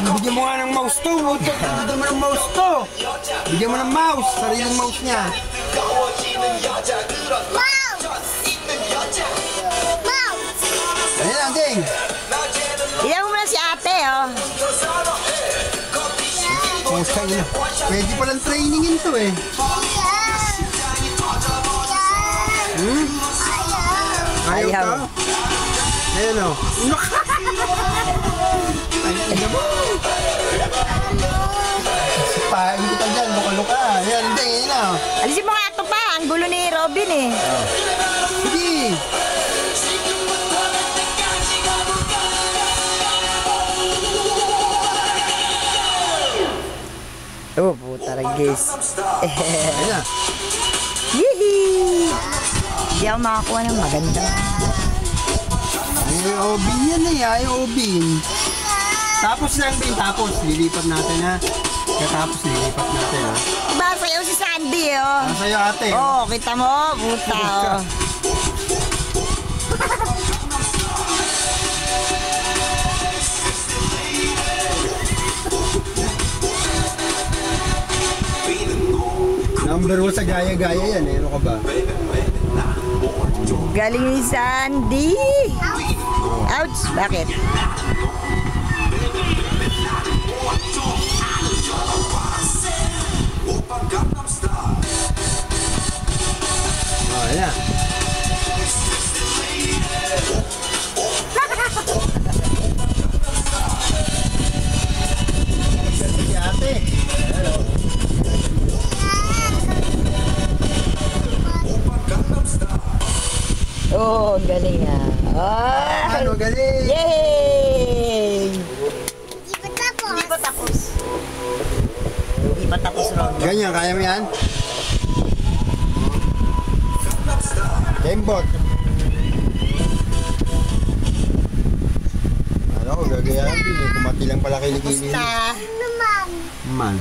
Bigyan mo nga ng mouse to. Bigyan mo ng mouse to. Bigyan mo ng mouse. Sariling mouse niya. Ayan lang, Ding. Iyan mo na si ate, oh. Pwede palang trainingin to eh. Ayaw ka? Ayan o. Ay, mo. Pahin kita dyan, luka-luka. Ayan, hindi, ayan na. Alisin mo nga ito pa, ang gulo ni Robin eh. Sige. Oh, puta rin guys. Ayan na. Yee! Hindi ako makakuha ng maganda. Ay, obin yan eh. Ay, obin. Tapos lang din. Tapos, lilipat natin ha. Tapos, lilipat natin ha. Diba, sayaw si Sandy oh. Sa'yo ate. Oh, kita mo, puta oh. Number 1 sa gaya-gaya yan eh. Ano ka ba? Galing ni Sandy. Ouch, bakit? Oh, ayan. Si ate. Oh, galing ah. Oh, Ano, galing. yay! Hindi pa tapos. Hindi pa tapos, Ron. Ganyan, kaya mo yan? Gamebot. Ano ko, gagayahan din eh. Kumati lang pala kilikili. Basta. Man.